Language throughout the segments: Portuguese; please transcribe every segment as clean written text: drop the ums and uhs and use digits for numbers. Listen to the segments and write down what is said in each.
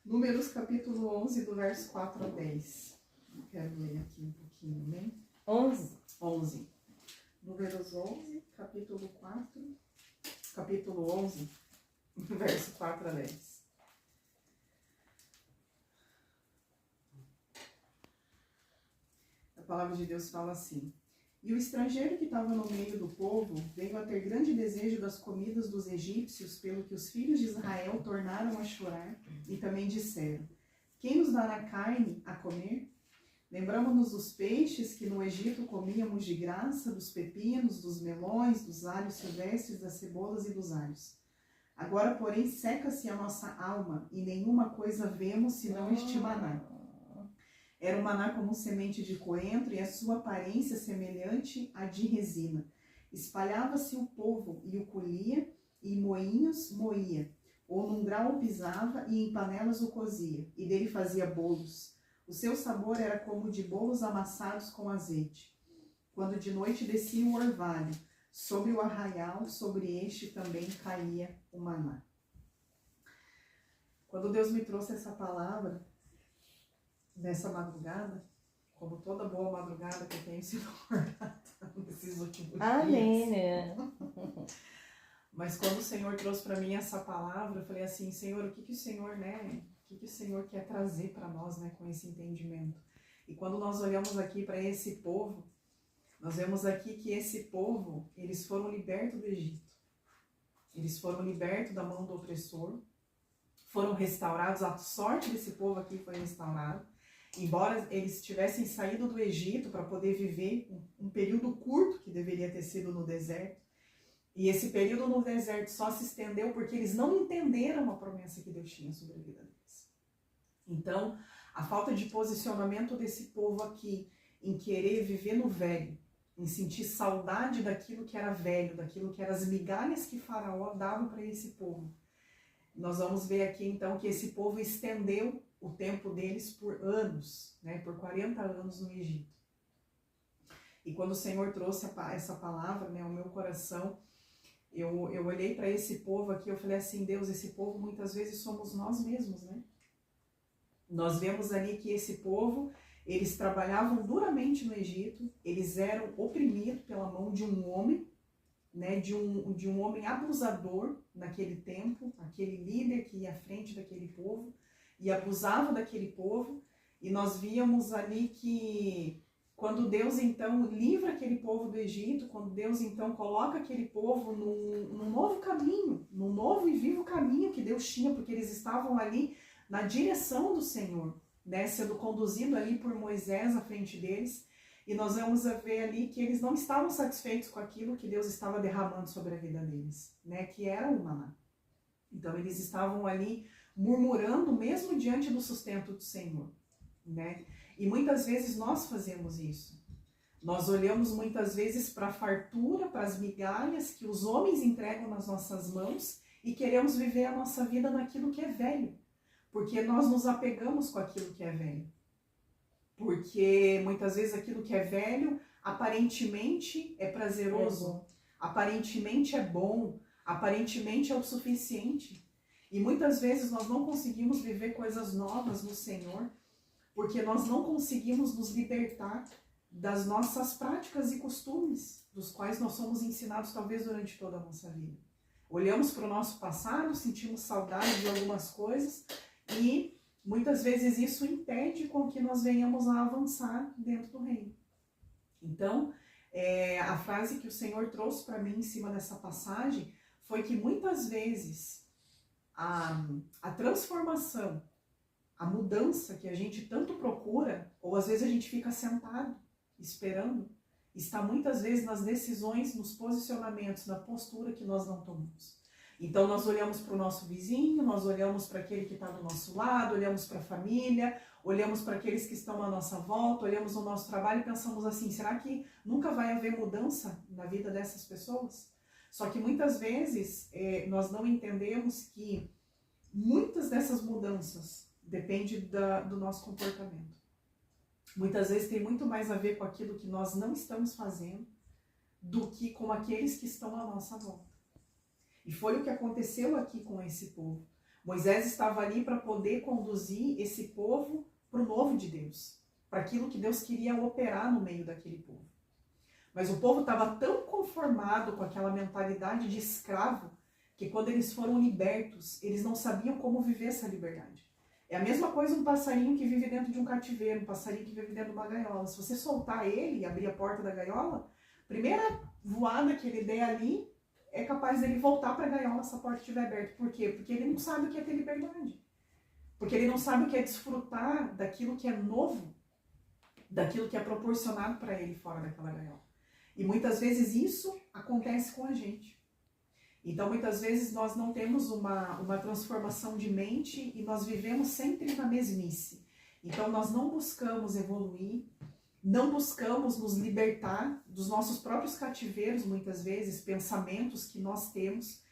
Números capítulo 11, do verso 4 a 10. Quero ler aqui um pouquinho, né? 11. Números 11, capítulo 4, capítulo 11, verso 4 a 10. A palavra de Deus fala assim: E o estrangeiro que estava no meio do povo veio a ter grande desejo das comidas dos egípcios, pelo que os filhos de Israel tornaram a chorar, e também disseram: Quem nos dará carne a comer? Lembramos-nos dos peixes que no Egito comíamos de graça, dos pepinos, dos melões, dos alhos silvestres, das cebolas e dos alhos. Agora, porém, seca-se a nossa alma, e nenhuma coisa vemos senão este maná. Era um maná como semente de coentro, e a sua aparência semelhante à de resina. Espalhava-se o povo, e o colhia, e em moinhos moía, ou num grau o pisava, e em panelas o cozia, e dele fazia bolos. O seu sabor era como de bolos amassados com azeite. Quando de noite descia o orvalho, sobre o arraial, sobre este também caía o maná. Quando Deus me trouxe essa palavra, nessa madrugada, como toda boa madrugada que eu tenho sido acordada nesses últimos dias. Amém, né? Mas quando o Senhor trouxe para mim essa palavra, eu falei assim: Senhor, o que o Senhor, né? O que o Senhor quer trazer para nós, né, com esse entendimento? E quando nós olhamos aqui para esse povo, nós vemos aqui que esse povo, eles foram libertos do Egito. Eles foram libertos da mão do opressor, foram restaurados, a sorte desse povo aqui foi restaurada. Embora eles tivessem saído do Egito para poder viver um período curto que deveria ter sido no deserto, e esse período no deserto só se estendeu porque eles não entenderam a promessa que Deus tinha sobre a vida deles. Então, a falta de posicionamento desse povo aqui em querer viver no velho, em sentir saudade daquilo que era velho, daquilo que eram as migalhas que Faraó dava para esse povo. Nós vamos ver aqui então que esse povo estendeu o tempo deles por anos, né, por 40 anos no Egito. E quando o Senhor trouxe essa palavra, né, ao meu coração, eu olhei para esse povo aqui, eu falei assim: Deus, esse povo muitas vezes somos nós mesmos, né? Nós vemos ali que esse povo, eles trabalhavam duramente no Egito, eles eram oprimidos pela mão de um homem, né, de um homem abusador naquele tempo, aquele líder que ia à frente daquele povo e abusava daquele povo. E nós víamos ali que quando Deus então livra aquele povo do Egito, quando Deus então coloca aquele povo num novo caminho, num novo e vivo caminho que Deus tinha, porque eles estavam ali na direção do Senhor, né, sendo conduzido ali por Moisés à frente deles. E nós vamos ver ali que eles não estavam satisfeitos com aquilo que Deus estava derramando sobre a vida deles, né, que era o maná. Então eles estavam ali murmurando mesmo diante do sustento do Senhor, né? E muitas vezes nós fazemos isso. Nós olhamos muitas vezes para a fartura, para as migalhas que os homens entregam nas nossas mãos e queremos viver a nossa vida naquilo que é velho, porque nós nos apegamos com aquilo que é velho. Porque muitas vezes aquilo que é velho aparentemente é prazeroso, aparentemente é bom, aparentemente é o suficiente. E muitas vezes nós não conseguimos viver coisas novas no Senhor, porque nós não conseguimos nos libertar das nossas práticas e costumes, dos quais nós somos ensinados talvez durante toda a nossa vida. Olhamos para o nosso passado, sentimos saudade de algumas coisas e muitas vezes isso impede com que nós venhamos a avançar dentro do reino. Então, a frase que o Senhor trouxe para mim em cima dessa passagem foi que muitas vezes a transformação, a mudança que a gente tanto procura, ou às vezes a gente fica sentado, esperando, está muitas vezes nas decisões, nos posicionamentos, na postura que nós não tomamos. Então nós olhamos para o nosso vizinho, nós olhamos para aquele que está do nosso lado, olhamos para a família, olhamos para aqueles que estão à nossa volta, olhamos no nosso trabalho e pensamos assim: será que nunca vai haver mudança na vida dessas pessoas? Só que muitas vezes nós não entendemos que muitas dessas mudanças dependem do nosso comportamento. Muitas vezes tem muito mais a ver com aquilo que nós não estamos fazendo do que com aqueles que estão à nossa volta. E foi o que aconteceu aqui com esse povo. Moisés estava ali para poder conduzir esse povo para o novo de Deus, para aquilo que Deus queria operar no meio daquele povo. Mas o povo estava tão conformado com aquela mentalidade de escravo, que quando eles foram libertos, eles não sabiam como viver essa liberdade. É a mesma coisa um passarinho que vive dentro de um cativeiro, um passarinho que vive dentro de uma gaiola. Se você soltar ele e abrir a porta da gaiola, a primeira voada que ele der ali, é capaz dele voltar para a gaiola se a porta estiver aberta. Por quê? Porque ele não sabe o que é ter liberdade. Porque ele não sabe o que é desfrutar daquilo que é novo, daquilo que é proporcionado para ele fora daquela gaiola. E muitas vezes isso acontece com a gente. Então, muitas vezes nós não temos uma transformação de mente e nós vivemos sempre na mesmice. Então, nós não buscamos evoluir, não buscamos nos libertar dos nossos próprios cativeiros, muitas vezes, pensamentos que nós temos.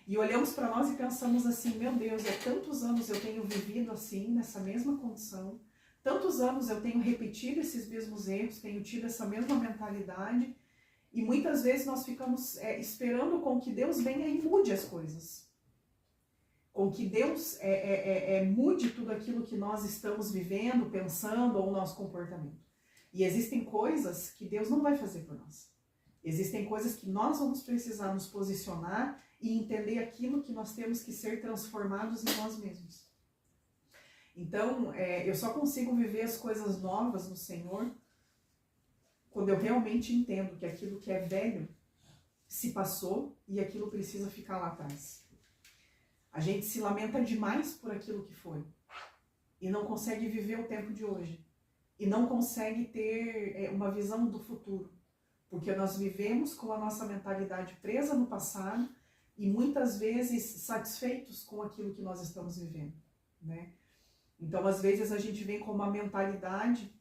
E olhamos para nós e pensamos assim, meu Deus, há tantos anos eu tenho vivido assim, nessa mesma condição. Tantos anos eu tenho repetido esses mesmos erros, tenho tido essa mesma mentalidade. E muitas vezes nós ficamos esperando com que Deus venha e mude as coisas. Com que Deus mude tudo aquilo que nós estamos vivendo, pensando ou o nosso comportamento. E existem coisas que Deus não vai fazer por nós. Existem coisas que nós vamos precisar nos posicionar e entender aquilo que nós temos que ser transformados em nós mesmos. Então, eu só consigo viver as coisas novas no Senhor quando eu realmente entendo que aquilo que é velho se passou e aquilo precisa ficar lá atrás. A gente se lamenta demais por aquilo que foi e não consegue viver o tempo de hoje e não consegue ter uma visão do futuro, porque nós vivemos com a nossa mentalidade presa no passado e muitas vezes satisfeitos com aquilo que nós estamos vivendo, né? Então, às vezes a gente vem com uma mentalidade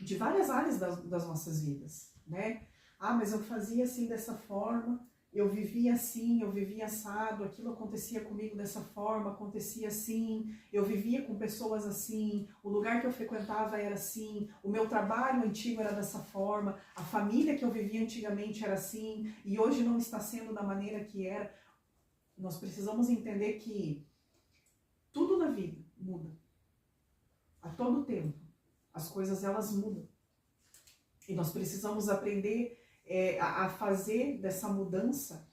de várias áreas das nossas vidas, né? Ah, mas eu fazia assim dessa forma, eu vivia assim, eu vivia assado, aquilo acontecia comigo dessa forma, acontecia assim, eu vivia com pessoas assim, o lugar que eu frequentava era assim, o meu trabalho antigo era dessa forma, a família que eu vivia antigamente era assim, e hoje não está sendo da maneira que era. Nós precisamos entender que tudo na vida muda, a todo tempo. As coisas, elas mudam. E nós precisamos aprender a fazer dessa mudança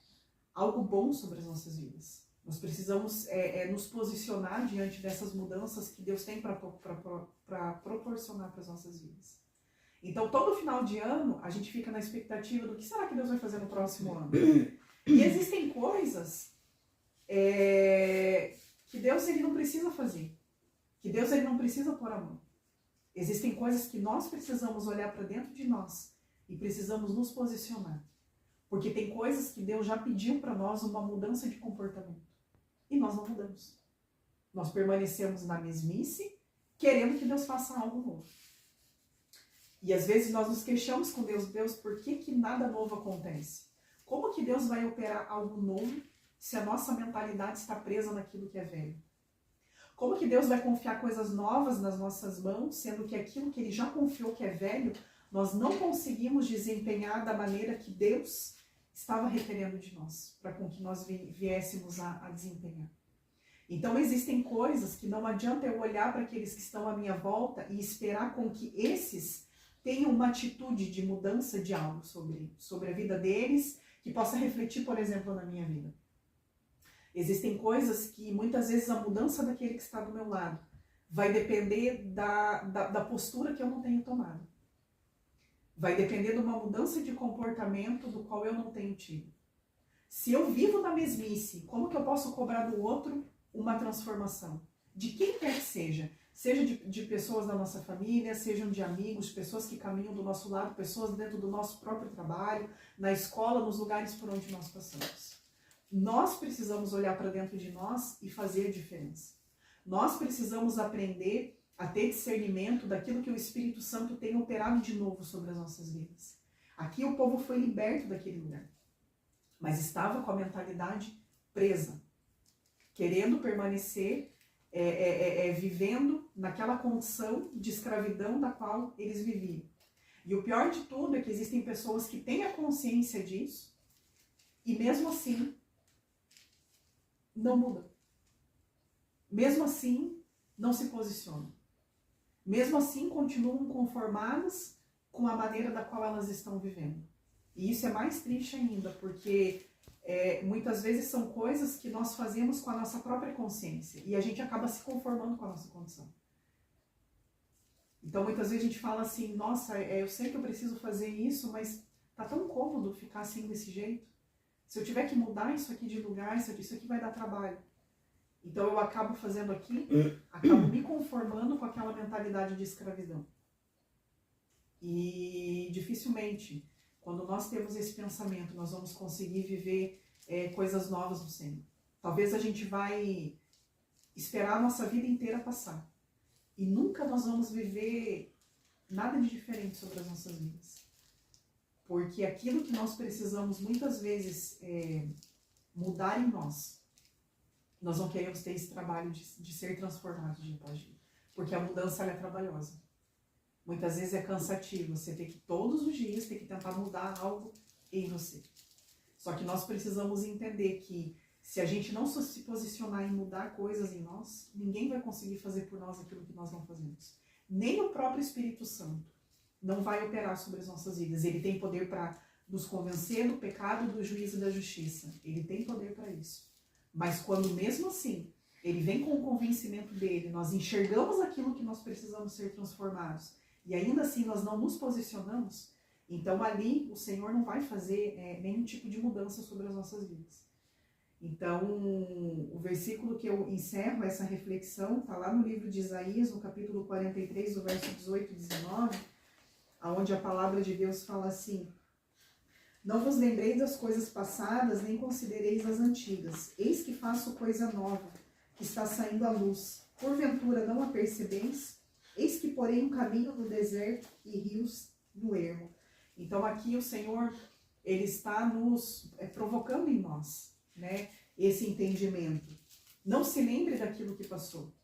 algo bom sobre as nossas vidas. Nós precisamos nos posicionar diante dessas mudanças que Deus tem para proporcionar para as nossas vidas. Então, todo final de ano, a gente fica na expectativa do que será que Deus vai fazer no próximo ano. E existem coisas que Deus ele não precisa fazer. Que Deus ele não precisa pôr a mão. Existem coisas que nós precisamos olhar para dentro de nós e precisamos nos posicionar. Porque tem coisas que Deus já pediu para nós uma mudança de comportamento. E nós não mudamos. Nós permanecemos na mesmice, querendo que Deus faça algo novo. E às vezes nós nos queixamos com Deus, por que nada novo acontece? Como que Deus vai operar algo novo se a nossa mentalidade está presa naquilo que é velho? Como que Deus vai confiar coisas novas nas nossas mãos, sendo que aquilo que Ele já confiou que é velho, nós não conseguimos desempenhar da maneira que Deus estava requerendo de nós, para com que nós viéssemos a desempenhar. Então existem coisas que não adianta eu olhar para aqueles que estão à minha volta e esperar com que esses tenham uma atitude de mudança de algo sobre a vida deles, que possa refletir, por exemplo, na minha vida. Existem coisas que muitas vezes a mudança daquele que está do meu lado vai depender da postura que eu não tenho tomado. Vai depender de uma mudança de comportamento do qual eu não tenho tido. Se eu vivo na mesmice, como que eu posso cobrar do outro uma transformação? De quem quer que seja. Seja de pessoas da nossa família, sejam de amigos, pessoas que caminham do nosso lado, pessoas dentro do nosso próprio trabalho, na escola, nos lugares por onde nós passamos. Nós precisamos olhar para dentro de nós e fazer a diferença. Nós precisamos aprender a ter discernimento daquilo que o Espírito Santo tem operado de novo sobre as nossas vidas. Aqui o povo foi liberto daquele lugar, mas estava com a mentalidade presa, querendo permanecer, vivendo naquela condição de escravidão da qual eles viviam. E o pior de tudo é que existem pessoas que têm a consciência disso e mesmo assim não muda. mesmo assim não se posicionam. Mesmo assim continuam conformadas com a maneira da qual elas estão vivendo. E isso é mais triste ainda, porque muitas vezes são coisas que nós fazemos com a nossa própria consciência e a gente acaba se conformando com a nossa condição. Então muitas vezes a gente fala assim, nossa, eu sei que eu preciso fazer isso, mas tá tão cômodo ficar assim desse jeito. Se eu tiver que mudar isso aqui de lugar, isso aqui vai dar trabalho. Então eu acabo fazendo aqui, acabo me conformando com aquela mentalidade de escravidão. E dificilmente, quando nós temos esse pensamento, nós vamos conseguir viver coisas novas no Senhor. Talvez a gente vai esperar a nossa vida inteira passar. E nunca nós vamos viver nada de diferente sobre as nossas vidas. Porque aquilo que nós precisamos muitas vezes mudar em nós, nós não queremos ter esse trabalho de ser transformado de após dia. Porque a mudança ela é trabalhosa. Muitas vezes é cansativo, você tem que todos os dias ter que tentar mudar algo em você. Só que nós precisamos entender que se a gente não se posicionar em mudar coisas em nós, ninguém vai conseguir fazer por nós aquilo que nós não fazemos. Nem o próprio Espírito Santo não vai operar sobre as nossas vidas. Ele tem poder para nos convencer do pecado, do juízo e da justiça. Ele tem poder para isso. Mas quando mesmo assim, ele vem com o convencimento dele, nós enxergamos aquilo que nós precisamos ser transformados, e ainda assim nós não nos posicionamos, então ali o Senhor não vai fazer nenhum tipo de mudança sobre as nossas vidas. Então, o versículo que eu encerro essa reflexão está lá no livro de Isaías, no capítulo 43, do verso 18 e 19, onde a palavra de Deus fala assim: não vos lembreis das coisas passadas, nem considereis as antigas. Eis que faço coisa nova, que está saindo à luz. Porventura não a percebeis? Eis que porém um caminho no deserto e rios no ermo. Então aqui o Senhor, ele está nos provocando em nós, né, esse entendimento. Não se lembre daquilo que passou,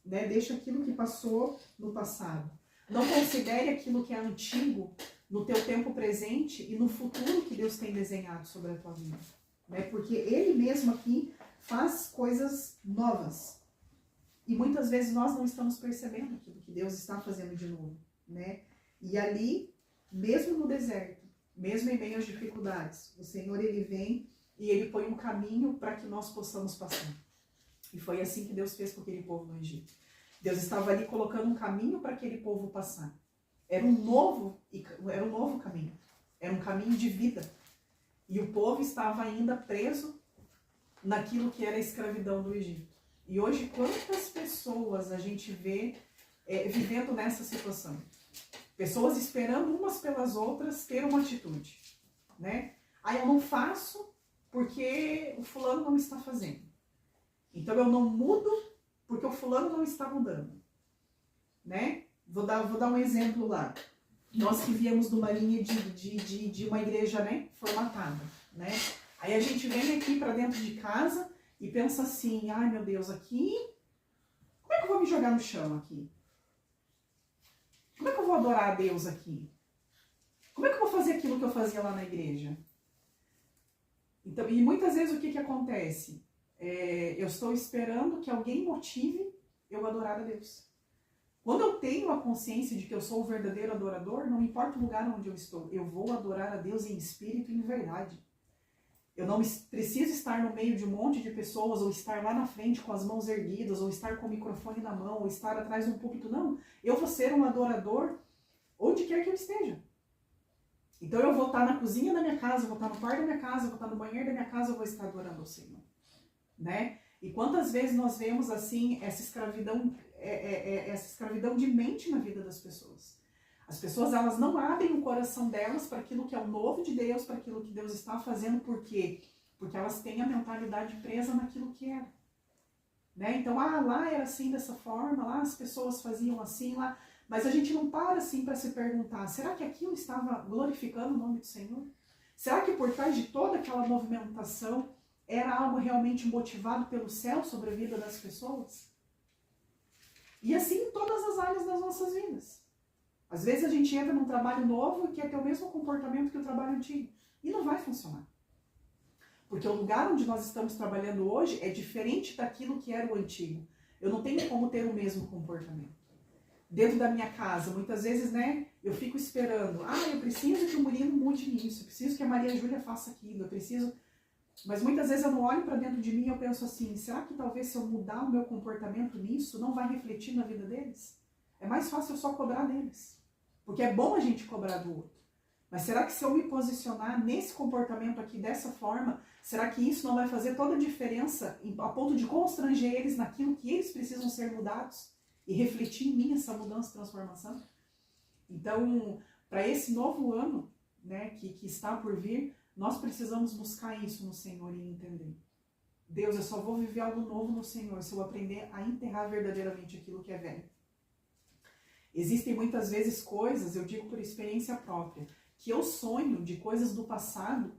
né? Deixa aquilo que passou no passado. Não considere aquilo que é antigo no teu tempo presente e no futuro que Deus tem desenhado sobre a tua vida, né? Porque Ele mesmo aqui faz coisas novas. E muitas vezes nós não estamos percebendo aquilo que Deus está fazendo de novo, né? E ali, mesmo no deserto, mesmo em meio às dificuldades, o Senhor, Ele vem e Ele põe um caminho para que nós possamos passar. E foi assim que Deus fez com aquele povo no Egito. Deus estava ali colocando um caminho para aquele povo passar. Era um novo caminho. Era um caminho de vida. E o povo estava ainda preso naquilo que era a escravidão do Egito. E hoje, quantas pessoas a gente vê vivendo nessa situação? Pessoas esperando umas pelas outras ter uma atitude, né? Aí eu não faço porque o fulano não está fazendo. Então eu não mudo porque o fulano não está mudando, né? Vou dar um exemplo lá. Nós que viemos de uma linha de uma igreja, né, formatada, né? Aí a gente vem aqui para dentro de casa e pensa assim: ai meu Deus, aqui, como é que eu vou me jogar no chão aqui? Como é que eu vou adorar a Deus aqui? Como é que eu vou fazer aquilo que eu fazia lá na igreja? Então, e muitas vezes o que acontece? Eu estou esperando que alguém motive eu adorar a Deus. Quando eu tenho a consciência de que eu sou o verdadeiro adorador, não importa o lugar onde eu estou, eu vou adorar a Deus em espírito e em verdade. Eu não preciso estar no meio de um monte de pessoas, ou estar lá na frente com as mãos erguidas, ou estar com o microfone na mão, ou estar atrás de um púlpito. Não, eu vou ser um adorador onde quer que eu esteja. Então eu vou estar na cozinha da minha casa, eu vou estar no quarto da minha casa, eu vou estar no banheiro da minha casa, eu vou estar adorando ao Senhor, né? E quantas vezes nós vemos assim essa escravidão de mente na vida das pessoas. As pessoas, elas não abrem o coração delas para aquilo que é o novo de Deus, para aquilo que Deus está fazendo. Por quê? Porque elas têm a mentalidade presa naquilo que era, né? Então, lá era assim, dessa forma, lá as pessoas faziam assim, lá. Mas a gente não para assim para se perguntar: será que aquilo estava glorificando o nome do Senhor? Será que por trás de toda aquela movimentação era algo realmente motivado pelo céu sobre a vida das pessoas? E assim em todas as áreas das nossas vidas. Às vezes a gente entra num trabalho novo e quer ter o mesmo comportamento que o trabalho antigo. E não vai funcionar. Porque o lugar onde nós estamos trabalhando hoje é diferente daquilo que era o antigo. Eu não tenho como ter o mesmo comportamento. Dentro da minha casa, muitas vezes, né, eu fico esperando. Eu preciso que o Murilo mude nisso, eu preciso que a Maria Júlia faça aquilo, eu preciso... Mas muitas vezes eu não olho para dentro de mim e eu penso assim, será que talvez se eu mudar o meu comportamento nisso, não vai refletir na vida deles? É mais fácil eu só cobrar deles. Porque é bom a gente cobrar do outro. Mas será que se eu me posicionar nesse comportamento aqui dessa forma, será que isso não vai fazer toda a diferença a ponto de constranger eles naquilo que eles precisam ser mudados? E refletir em mim essa mudança e transformação? Então, para esse novo ano, né, que está por vir, nós precisamos buscar isso no Senhor e entender. Deus, eu só vou viver algo novo no Senhor se eu aprender a enterrar verdadeiramente aquilo que é velho. Existem muitas vezes coisas, eu digo por experiência própria, que eu sonho de coisas do passado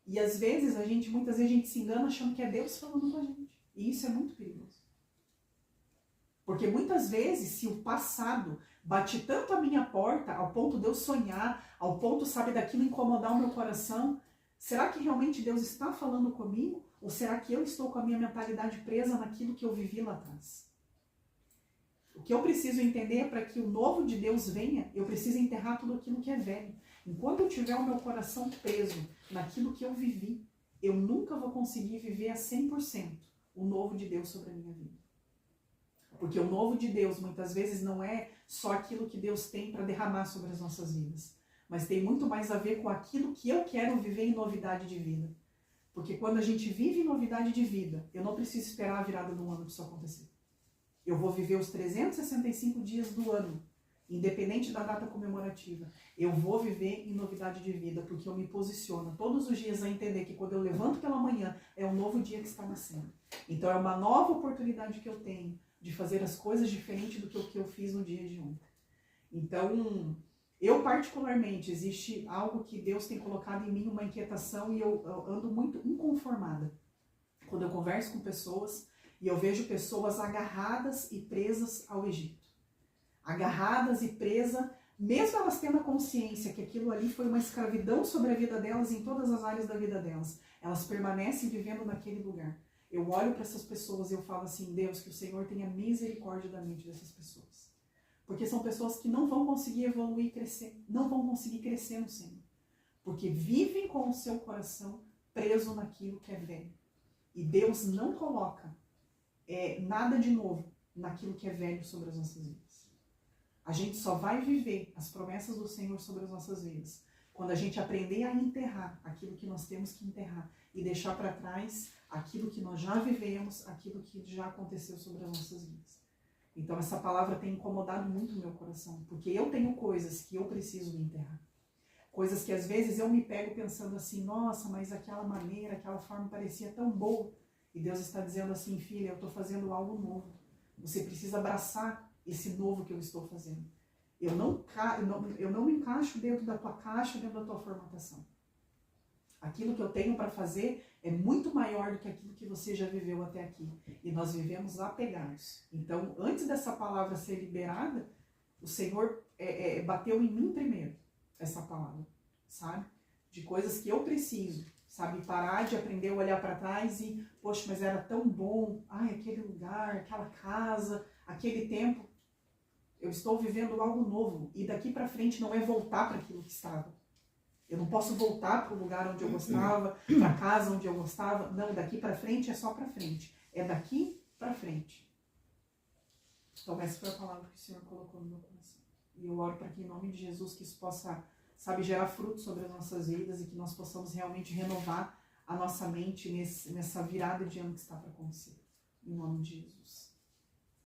e às vezes muitas vezes a gente se engana achando que é Deus falando com a gente. E isso é muito perigoso. Porque muitas vezes, se o passado bate tanto a minha porta, ao ponto de eu sonhar, ao ponto, sabe, daquilo incomodar o meu coração, será que realmente Deus está falando comigo? Ou será que eu estou com a minha mentalidade presa naquilo que eu vivi lá atrás? O que eu preciso entender é para que o novo de Deus venha, eu preciso enterrar tudo aquilo que é velho. Enquanto eu tiver o meu coração preso naquilo que eu vivi, eu nunca vou conseguir viver a 100% o novo de Deus sobre a minha vida. Porque o novo de Deus, muitas vezes, não é só aquilo que Deus tem para derramar sobre as nossas vidas. Mas tem muito mais a ver com aquilo que eu quero viver em novidade de vida. Porque quando a gente vive em novidade de vida, eu não preciso esperar a virada do ano para isso acontecer. Eu vou viver os 365 dias do ano, independente da data comemorativa. Eu vou viver em novidade de vida, porque eu me posiciono todos os dias a entender que quando eu levanto pela manhã, é um novo dia que está nascendo. Então é uma nova oportunidade que eu tenho de fazer as coisas diferente do que eu fiz no dia de ontem. Então, eu particularmente, existe algo que Deus tem colocado em mim, uma inquietação, e eu ando muito inconformada. Quando eu converso com pessoas e eu vejo pessoas agarradas e presas ao Egito. Agarradas e presas, mesmo elas tendo a consciência que aquilo ali foi uma escravidão sobre a vida delas em todas as áreas da vida delas. Elas permanecem vivendo naquele lugar. Eu olho para essas pessoas e eu falo assim, Deus, que o Senhor tenha misericórdia da mente dessas pessoas. Porque são pessoas que não vão conseguir evoluir e crescer, não vão conseguir crescer no Senhor. Porque vivem com o seu coração preso naquilo que é velho. E Deus não coloca nada de novo naquilo que é velho sobre as nossas vidas. A gente só vai viver as promessas do Senhor sobre as nossas vidas quando a gente aprender a enterrar aquilo que nós temos que enterrar e deixar para trás aquilo que nós já vivemos, aquilo que já aconteceu sobre as nossas vidas. Então essa palavra tem incomodado muito o meu coração, porque eu tenho coisas que eu preciso enterrar. Coisas que às vezes eu me pego pensando assim, nossa, mas aquela maneira, aquela forma parecia tão boa. E Deus está dizendo assim, filha, eu estou fazendo algo novo. Você precisa abraçar esse novo que eu estou fazendo. Eu não me encaixo dentro da tua caixa, dentro da tua formatação. Aquilo que eu tenho para fazer é muito maior do que aquilo que você já viveu até aqui. E nós vivemos apegados. Então, antes dessa palavra ser liberada, o Senhor bateu em mim primeiro, essa palavra, sabe? De coisas que eu preciso, sabe? Parar de aprender a olhar para trás e, poxa, mas era tão bom. Ai, aquele lugar, aquela casa, aquele tempo. Eu estou vivendo algo novo. E daqui para frente não é voltar para aquilo que estava. Eu não posso voltar para o lugar onde eu gostava, para a casa onde eu gostava. Não, daqui para frente é só para frente. É daqui para frente. Então essa foi a palavra que o Senhor colocou no meu coração. E eu oro para que em nome de Jesus que isso possa, sabe, gerar fruto sobre as nossas vidas e que nós possamos realmente renovar a nossa mente nessa virada de ano que está para acontecer. Em nome de Jesus.